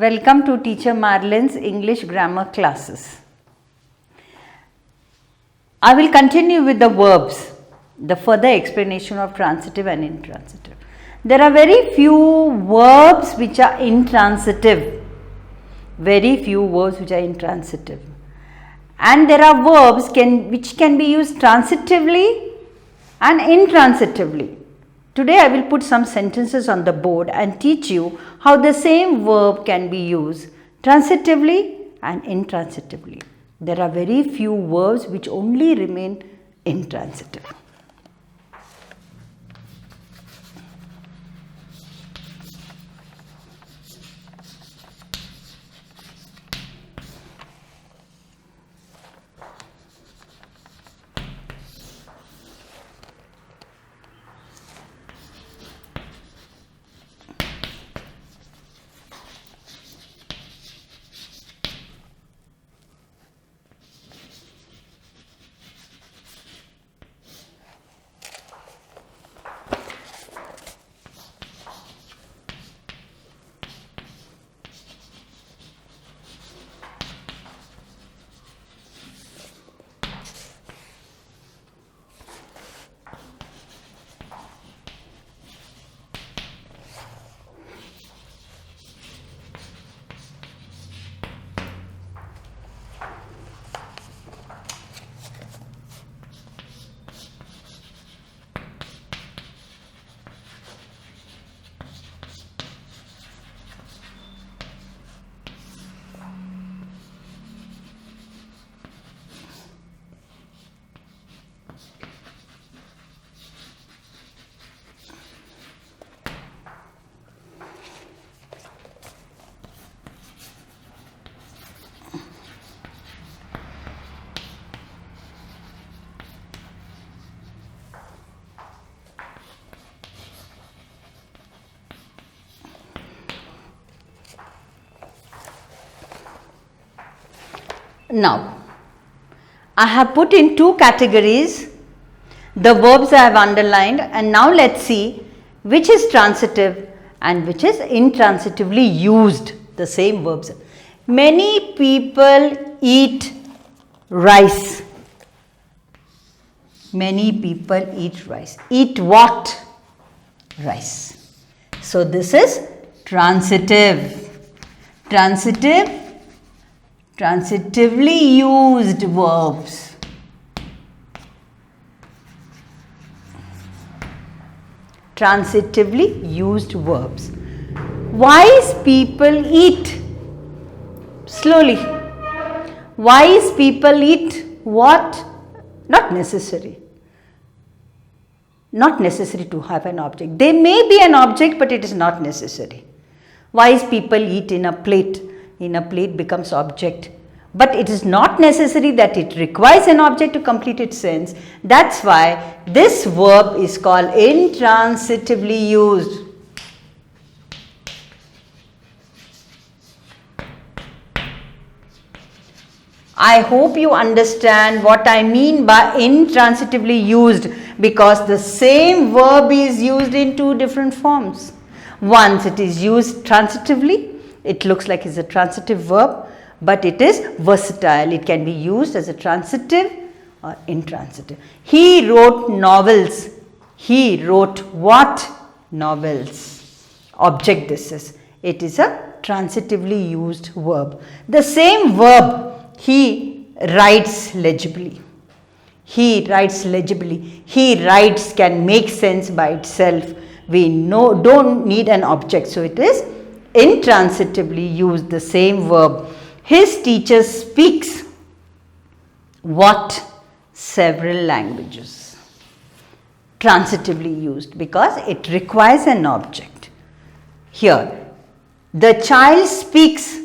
Welcome to Teacher Marlene's English grammar classes. I will continue with the verbs, the further explanation of transitive and intransitive. There are very few verbs which are intransitive. Very few verbs which are intransitive. And there are verbs which can be used transitively and intransitively. Today I will put some sentences on the board and teach you how the same verb can be used transitively and intransitively. There are very few verbs which only remain intransitive. Now, I have put in two categories the verbs I have underlined, and now let's see which is transitive and which is intransitively used, the same verbs. Many people eat rice. Many people eat rice. Eat what? Rice. So this is transitive. Transitively used verbs. Transitively used verbs. Wise people eat. Slowly. Wise people eat what? Not necessary. Not necessary to have an object. They may be an object, but it is not necessary. Wise people eat in a plate. In a plate becomes object. But it is not necessary that it requires an object to complete its sense. That's why this verb is called intransitively used. I hope you understand what I mean by intransitively used, because the same verb is used in two different forms. Once it is used transitively, it looks like it's a transitive verb, but it is versatile. It can be used as a transitive or intransitive. He wrote novels. He wrote what? Novels. Object this is. It is a transitively used verb. The same verb, he writes legibly. He writes legibly. He writes can make sense by itself. We don't need an object. So it is intransitively used, the same verb. His teacher speaks what? Several languages. Transitively used because it requires an object. Here, the child speaks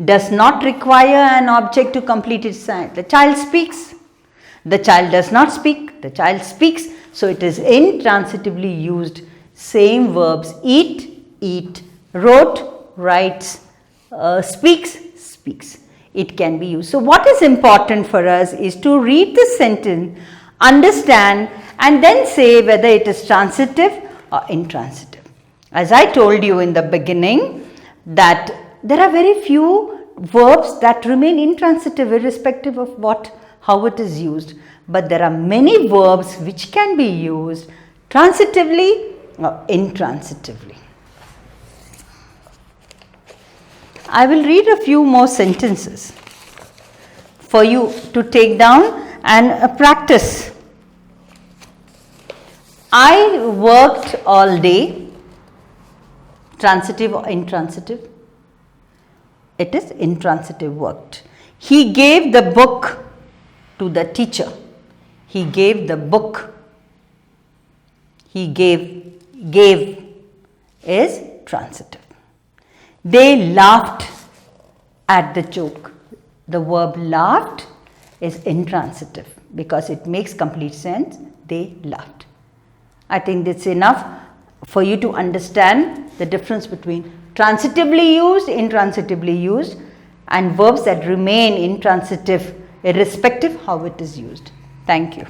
does not require an object to complete its sentence. The child speaks. The child does not speak. The child speaks. So it is intransitively used. Same verbs. Eat, wrote, writes, speaks. It can be used. So what is important for us is to read the sentence, understand, and then say whether it is transitive or intransitive. As I told you in the beginning that there are very few verbs that remain intransitive irrespective of how it is used. But there are many verbs which can be used transitively or intransitively. I will read a few more sentences for you to take down and practice. I worked all day. Transitive or intransitive? It is intransitive, worked. He gave the book to the teacher. He gave the book. He gave is transitive. They laughed at the joke. The verb laughed is intransitive because it makes complete sense. They laughed. I think that's enough for you to understand the difference between transitively used, intransitively used, and verbs that remain intransitive irrespective how it is used. Thank you.